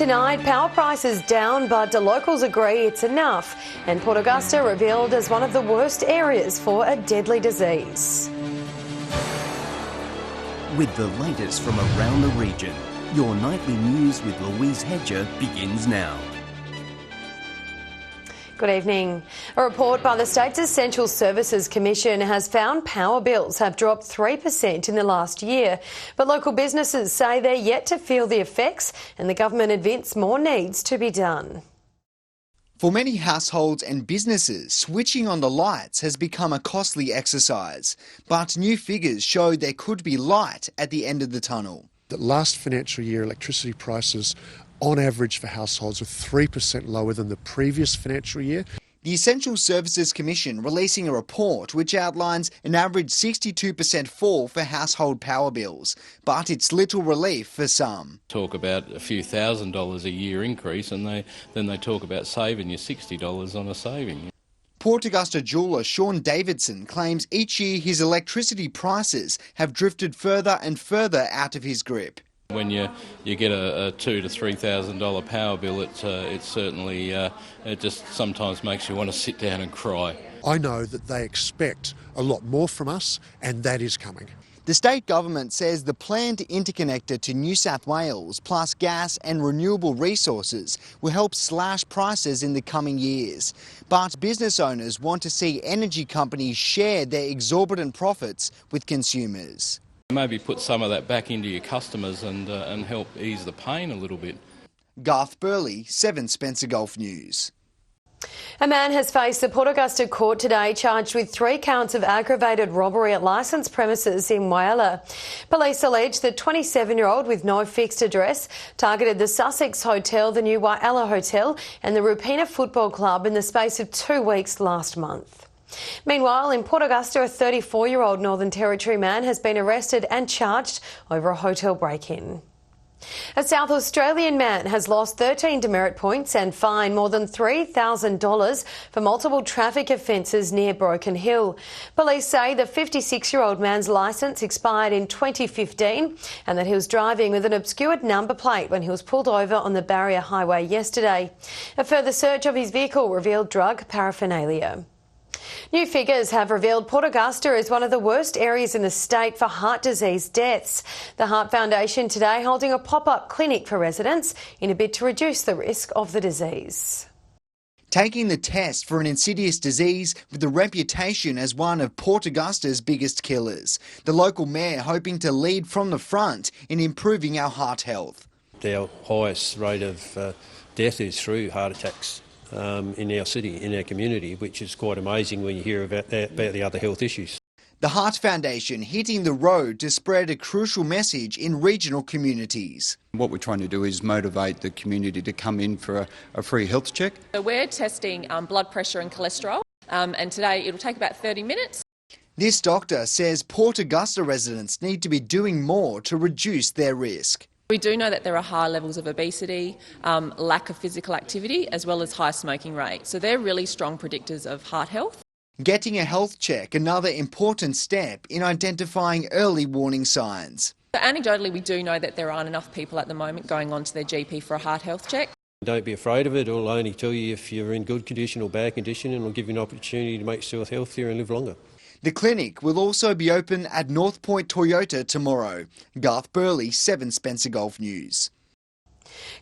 Tonight, power prices down, but the locals agree it's enough. And Port Augusta revealed as one of the worst areas for a deadly disease. With the latest from around the region, your nightly news with Louise Hedger begins now. Good evening. A report by the State's Essential Services Commission has found power bills have dropped 3% in the last year. But local businesses say they're yet to feel the effects, and the government admits more needs to be done. For many households and businesses, switching on the lights has become a costly exercise. But new figures show there could be light at the end of the tunnel. The last financial year, electricity prices on average for households were 3% lower than the previous financial year. The Essential Services Commission releasing a report which outlines an average 62% fall for household power bills, but it's little relief for some. Talk about a few $1,000s a year increase, and then they talk about saving you $60 on a saving. Port Augusta jeweller Sean Davidson claims each year his electricity prices have drifted further and further out of his grip. When you get a $2,000 to $3,000 power bill, it certainly it just sometimes makes you want to sit down and cry. I know that they expect a lot more from us, and that is coming. The state government says the planned interconnector to New South Wales, plus gas and renewable resources, will help slash prices in the coming years. But business owners want to see energy companies share their exorbitant profits with consumers. Maybe put some of that back into your customers and help ease the pain a little bit. Garth Burley, 7 Spencer Gulf News. A man has faced the Port Augusta court today charged with 3 counts of aggravated robbery at licensed premises in Whyalla. Police allege the 27-year-old with no fixed address targeted the Sussex Hotel, the new Whyalla Hotel and the Rupina Football Club in the space of 2 weeks last month. Meanwhile, in Port Augusta, a 34-year-old Northern Territory man has been arrested and charged over a hotel break-in. A South Australian man has lost 13 demerit points and fined more than $3,000 for multiple traffic offences near Broken Hill. Police say the 56-year-old man's licence expired in 2015 and that he was driving with an obscured number plate when he was pulled over on the Barrier Highway yesterday. A further search of his vehicle revealed drug paraphernalia. New figures have revealed Port Augusta is one of the worst areas in the state for heart disease deaths. The Heart Foundation today holding a pop-up clinic for residents in a bid to reduce the risk of the disease. Taking the test for an insidious disease with a reputation as one of Port Augusta's biggest killers. The local mayor hoping to lead from the front in improving our heart health. Our highest rate of death is through heart attacks. In our city, in our community, which is quite amazing when you hear about the other health issues. The Heart Foundation hitting the road to spread a crucial message in regional communities. What we're trying to do is motivate the community to come in for a free health check. So we're testing blood pressure and cholesterol, and today it'll take about 30 minutes. This doctor says Port Augusta residents need to be doing more to reduce their risk. We do know that there are high levels of obesity, lack of physical activity, as well as high smoking rate. So they're really strong predictors of heart health. Getting a health check, another important step in identifying early warning signs. So anecdotally, we do know that there aren't enough people at the moment going on to their GP for a heart health check. Don't be afraid of it. It'll only tell you if you're in good condition or bad condition, and it'll give you an opportunity to make yourself healthier and live longer. The clinic will also be open at North Point Toyota tomorrow. Garth Burley, 7 Spencer Gulf News.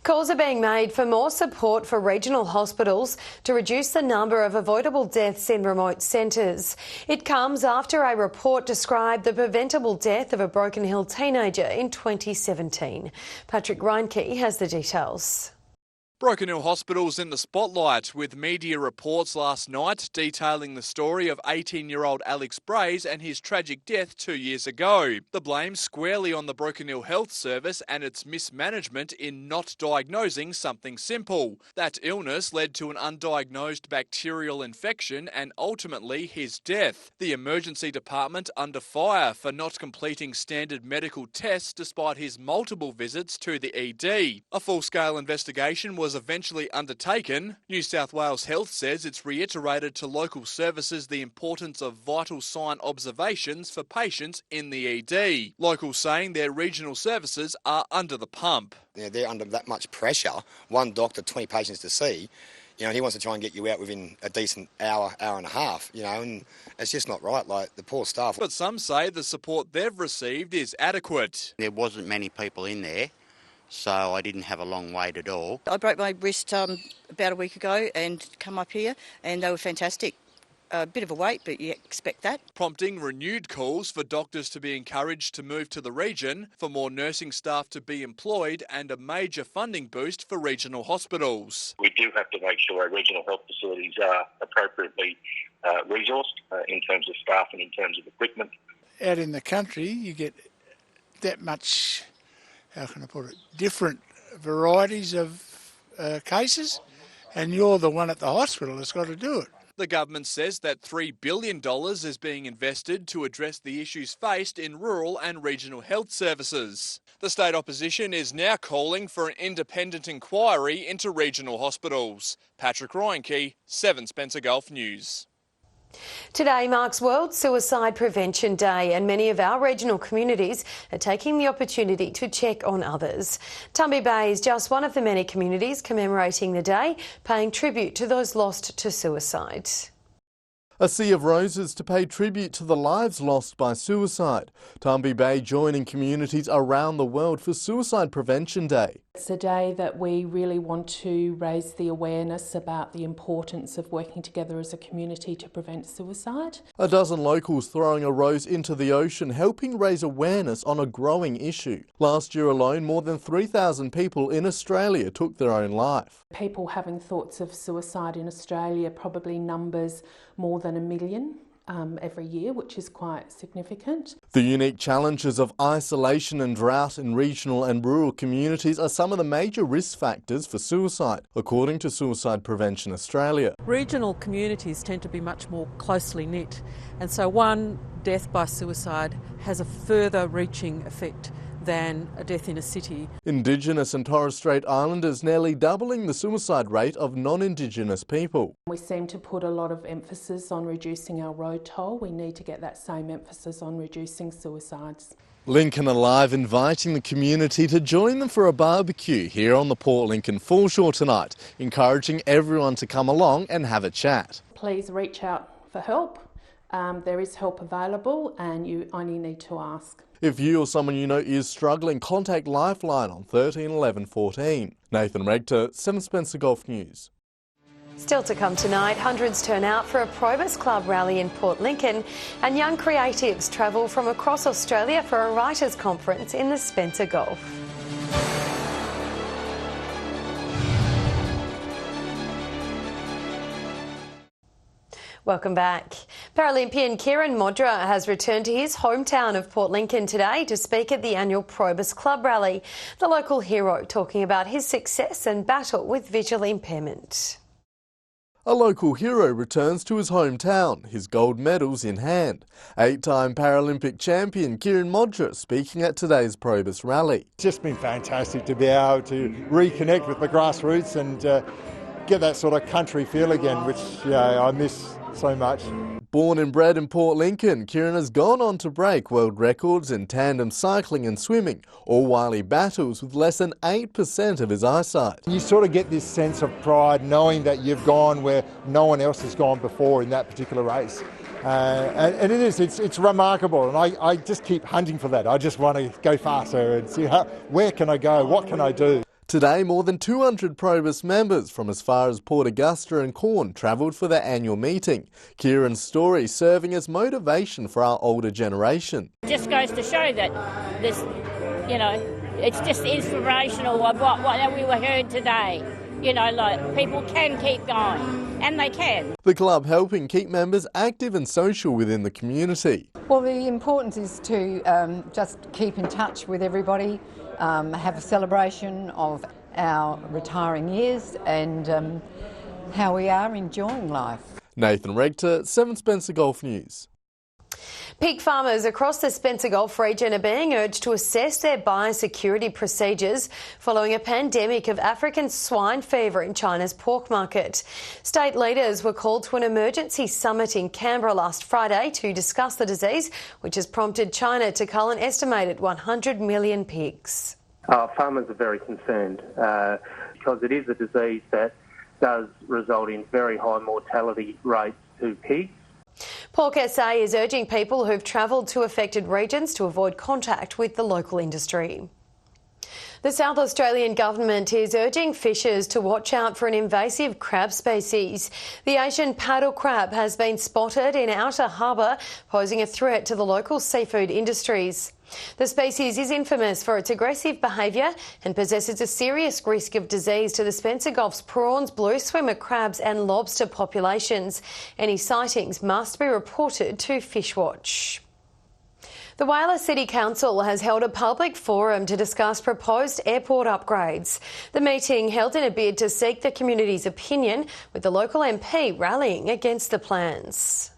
Calls are being made for more support for regional hospitals to reduce the number of avoidable deaths in remote centres. It comes after a report described the preventable death of a Broken Hill teenager in 2017. Patrick Reinke has the details. Broken Hill Hospital's in the spotlight, with media reports last night detailing the story of 18-year-old Alex Braze and his tragic death 2 years ago. The blame squarely on the Broken Hill Health Service and its mismanagement in not diagnosing something simple. That illness led to an undiagnosed bacterial infection and ultimately his death. The emergency department under fire for not completing standard medical tests despite his multiple visits to the ED. A full-scale investigation was was eventually undertaken, New South Wales Health says it's reiterated to local services the importance of vital sign observations for patients in the ED. Locals saying their regional services are under the pump. They're under that much pressure. One doctor, 20 patients to see. He wants to try and get you out within a decent hour and a half, and it's just not right, like the poor staff. But some say the support they've received is adequate. There wasn't many people in there, so I didn't have a long wait at all. I broke my wrist about a week ago and come up here, and they were fantastic. A bit of a wait, but you expect that. Prompting renewed calls for doctors to be encouraged to move to the region, for more nursing staff to be employed and a major funding boost for regional hospitals. We do have to make sure our regional health facilities are appropriately resourced in terms of staff and in terms of equipment. Out in the country, you get that much, different varieties of cases, and you're the one at the hospital that's got to do it. The government says that $3 billion is being invested to address the issues faced in rural and regional health services. The state opposition is now calling for an independent inquiry into regional hospitals. Patrick Reinke, 7 Spencer Gulf News. Today marks World Suicide Prevention Day, and many of our regional communities are taking the opportunity to check on others. Tumby Bay is just one of the many communities commemorating the day, paying tribute to those lost to suicide. A sea of roses to pay tribute to the lives lost by suicide. Tumby Bay joining communities around the world for Suicide Prevention Day. It's a day that we really want to raise the awareness about the importance of working together as a community to prevent suicide. A dozen locals throwing a rose into the ocean, helping raise awareness on a growing issue. Last year alone, more than 3,000 people in Australia took their own life. People having thoughts of suicide in Australia probably numbers more than 1 million every year, which is quite significant. The unique challenges of isolation and drought in regional and rural communities are some of the major risk factors for suicide, according to Suicide Prevention Australia. Regional communities tend to be much more closely knit, and so one death by suicide has a further reaching effect than a death in a city. Indigenous and Torres Strait Islanders nearly doubling the suicide rate of non-Indigenous people. We seem to put a lot of emphasis on reducing our road toll. We need to get that same emphasis on reducing suicides. Lincoln Alive inviting the community to join them for a barbecue here on the Port Lincoln foreshore tonight, encouraging everyone to come along and have a chat. Please reach out for help. There is help available and you only need to ask. If you or someone you know is struggling, contact Lifeline on 13 11 14. Nathan Rector, 7 Spencer Gulf News. Still to come tonight, hundreds turn out for a Probus Club rally in Port Lincoln, and young creatives travel from across Australia for a writers' conference in the Spencer Gulf. Welcome back. Paralympian Kieran Modra has returned to his hometown of Port Lincoln today to speak at the annual Probus Club rally. The local hero talking about his success and battle with visual impairment. A local hero returns to his hometown, his gold medals in hand. 8-time Paralympic champion Kieran Modra speaking at today's Probus rally. It's just been fantastic to be able to reconnect with the grassroots and get that sort of country feel again, which I miss so much. Born and bred in Port Lincoln, Kieran has gone on to break world records in tandem cycling and swimming, all while he battles with less than 8% of his eyesight. You sort of get this sense of pride knowing that you've gone where no one else has gone before in that particular race. And it's remarkable, and I just keep hunting for that. I just want to go faster and see where can I go, what can I do. Today, more than 200 Probus members from as far as Port Augusta and Corn travelled for their annual meeting. Kieran's story serving as motivation for our older generation. It just goes to show that this, it's just inspirational of what we were heard today. People can keep going, and they can. The club helping keep members active and social within the community. Well, the importance is to just keep in touch with everybody, have a celebration of our retiring years and how we are enjoying life. Nathan Rector, 7 Spencer Gulf News. Pig farmers across the Spencer Gulf region are being urged to assess their biosecurity procedures following a pandemic of African swine fever in China's pork market. State leaders were called to an emergency summit in Canberra last Friday to discuss the disease, which has prompted China to cull an estimated 100 million pigs. Farmers are very concerned because it is a disease that does result in very high mortality rates to pigs. Pork SA is urging people who've travelled to affected regions to avoid contact with the local industry. The South Australian Government is urging fishers to watch out for an invasive crab species. The Asian paddle crab has been spotted in Outer Harbour, posing a threat to the local seafood industries. The species is infamous for its aggressive behaviour and possesses a serious risk of disease to the Spencer Gulf's prawns, blue swimmer crabs and lobster populations. Any sightings must be reported to Fishwatch. The Whyalla City Council has held a public forum to discuss proposed airport upgrades. The meeting held in a bid to seek the community's opinion, with the local MP rallying against the plans.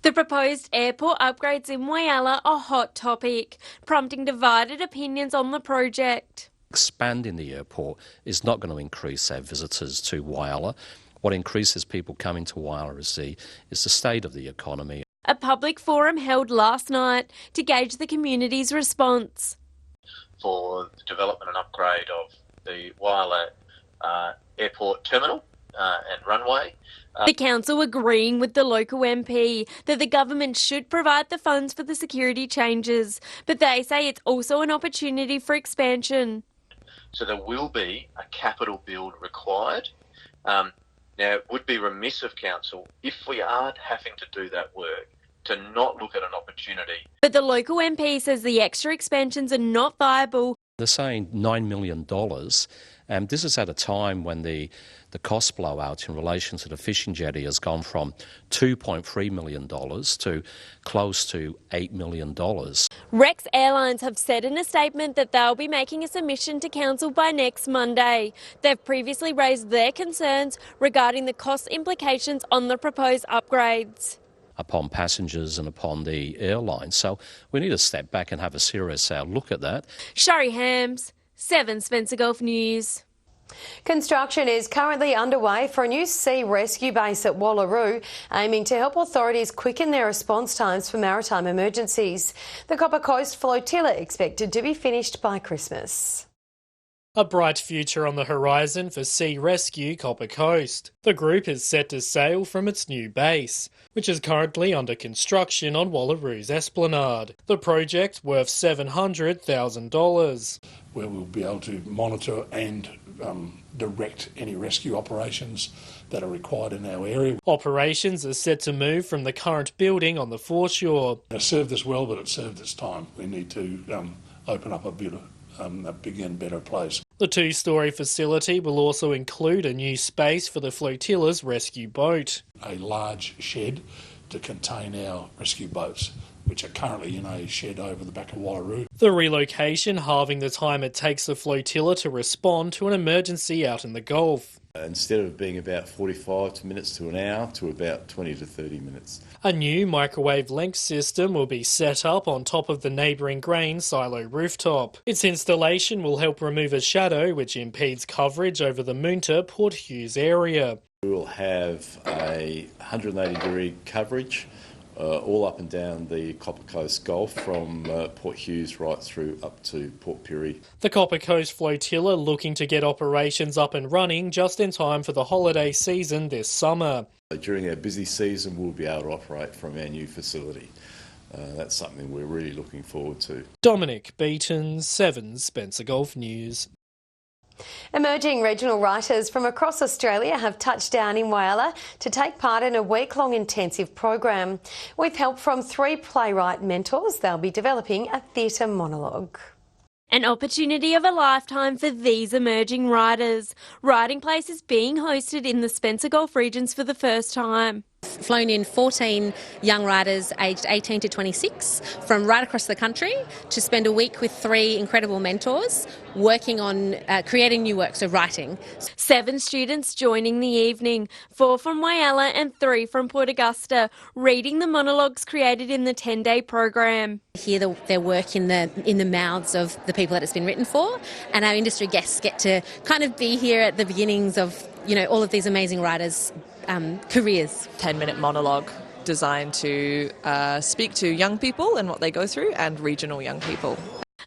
The proposed airport upgrades in Whyalla are a hot topic, prompting divided opinions on the project. Expanding the airport is not going to increase our visitors to Whyalla. What increases people coming to Whyalla is the state of the economy. A public forum held last night to gauge the community's response. For the development and upgrade of the Whyalla Airport terminal and runway. The council agreeing with the local MP that the government should provide the funds for the security changes, but they say it's also an opportunity for expansion. So there will be a capital build required. Now, it would be remiss of council, if we are having to do that work, to not look at an opportunity. But the local MP says the extra expansions are not viable. They're saying $9 million. This is at a time when the cost blowout in relation to the fishing jetty has gone from $2.3 million to close to $8 million. Rex Airlines have said in a statement that they'll be making a submission to council by next Monday. They've previously raised their concerns regarding the cost implications on the proposed upgrades. Upon passengers and upon the airlines. So we need to step back and have a serious look at that. Shari Hams, 7 Spencer Gulf News. Construction is currently underway for a new sea rescue base at Wallaroo, aiming to help authorities quicken their response times for maritime emergencies. The Copper Coast flotilla expected to be finished by Christmas. A bright future on the horizon for Sea Rescue Copper Coast. The group is set to sail from its new base, which is currently under construction on Wallaroo's Esplanade. The project worth $700,000. Where we'll be able to monitor and direct any rescue operations that are required in our area. Operations are set to move from the current building on the foreshore. It served us well, but it served its time. We need to open up a bigger and better place. The 2-storey facility will also include a new space for the flotilla's rescue boat. A large shed to contain our rescue boats, which are currently in a shed over the back of Wallaroo. The relocation halving the time it takes the flotilla to respond to an emergency out in the Gulf. Instead of being about 45 minutes to an hour to about 20 to 30 minutes. A new microwave link system will be set up on top of the neighbouring grain silo rooftop. Its installation will help remove a shadow which impedes coverage over the Moonta Port Hughes area. We will have a 180-degree coverage all up and down the Copper Coast Gulf from Port Hughes right through up to Port Pirie. The Copper Coast flotilla looking to get operations up and running just in time for the holiday season this summer. During our busy season, we'll be able to operate from our new facility. That's something we're really looking forward to. Dominic Beaton, 7 Spencer Gulf News. Emerging regional writers from across Australia have touched down in Whyalla to take part in a week-long intensive program. With help from 3 playwright mentors, they'll be developing a theatre monologue. An opportunity of a lifetime for these emerging writers. Writing plays is being hosted in the Spencer Gulf regions for the first time. Flown in 14 young riders aged 18 to 26 from right across the country to spend a week with 3 incredible mentors working on creating new works of writing. 7 students joining the evening, 4 from Whyalla and 3 from Port Augusta, reading the monologues created in the 10-day program. Hear their work in the mouths of the people that it's been written for, and our industry guests get to kind of be here at the beginnings of, you know, all of these amazing writers' careers. 10-minute monologue designed to speak to young people and what they go through, and regional young people.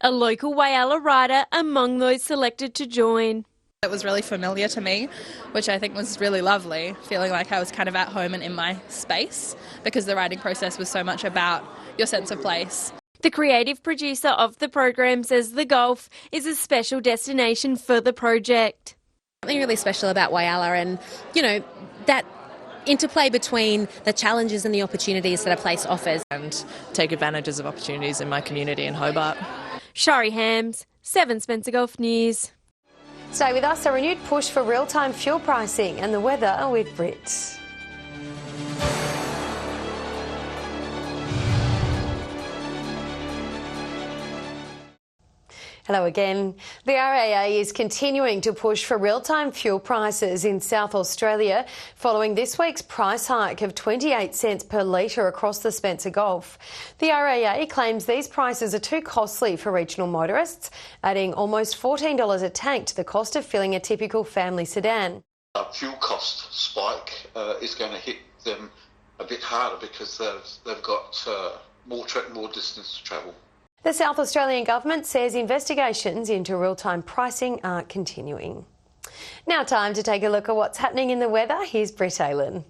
A local Whyalla writer among those selected to join. It was really familiar to me, which I think was really lovely, feeling like I was kind of at home and in my space, because the writing process was so much about your sense of place. The creative producer of the program says the Gulf is a special destination for the project. Something really special about Whyalla, and, you know, that interplay between the challenges and the opportunities that a place offers. And take advantages of opportunities in my community in Hobart. Shari Hams, 7 Spencer Gulf News. Stay with us, a renewed push for real-time fuel pricing and the weather with Brit. Hello again. The RAA is continuing to push for real-time fuel prices in South Australia following this week's price hike of 28 cents per litre across the Spencer Gulf. The RAA claims these prices are too costly for regional motorists, adding almost $14 a tank to the cost of filling a typical family sedan. A fuel cost spike is going to hit them a bit harder because they've got more distance to travel. The South Australian Government says investigations into real-time pricing are continuing. Now time to take a look at what's happening in the weather. Here's Britt Aylen.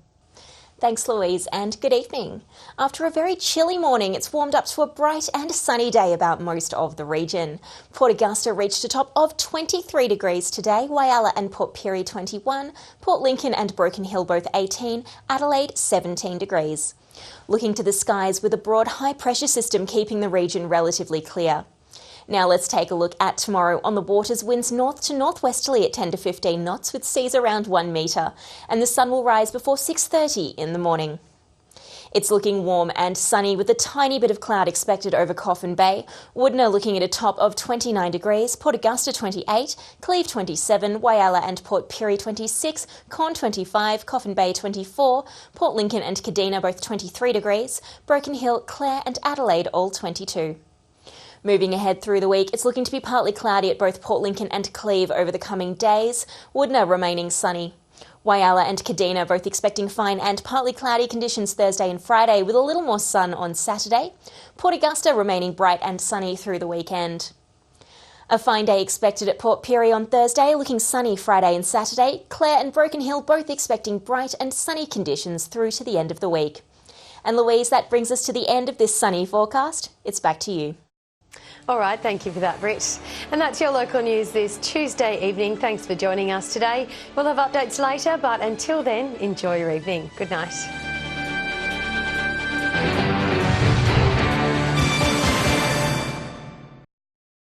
Thanks, Louise, and good evening. After a very chilly morning, it's warmed up to a bright and sunny day about most of the region. Port Augusta reached a top of 23 degrees today, Whyalla and Port Pirie 21, Port Lincoln and Broken Hill both 18, Adelaide 17 degrees. Looking to the skies with a broad high-pressure system keeping the region relatively clear. Now let's take a look at tomorrow. On the waters, winds north to northwesterly at 10 to 15 knots with seas around 1 metre, and the sun will rise before 6:30 in the morning. It's looking warm and sunny with a tiny bit of cloud expected over Coffin Bay. Woodner looking at a top of 29 degrees, Port Augusta 28, Cleve 27, Whyalla and Port Pirie 26, Corn 25, Coffin Bay 24, Port Lincoln and Kadina both 23 degrees, Broken Hill, Clare and Adelaide all 22. Moving ahead through the week, it's looking to be partly cloudy at both Port Lincoln and Cleve over the coming days, Woodner remaining sunny. Whyalla and Kadina both expecting fine and partly cloudy conditions Thursday and Friday with a little more sun on Saturday. Port Augusta remaining bright and sunny through the weekend. A fine day expected at Port Pirie on Thursday, looking sunny Friday and Saturday. Clare and Broken Hill both expecting bright and sunny conditions through to the end of the week. And Louise, that brings us to the end of this sunny forecast. It's back to you. All right, thank you for that, Britt. And that's your local news this Tuesday evening. Thanks for joining us today. We'll have updates later, but until then, enjoy your evening. Good night.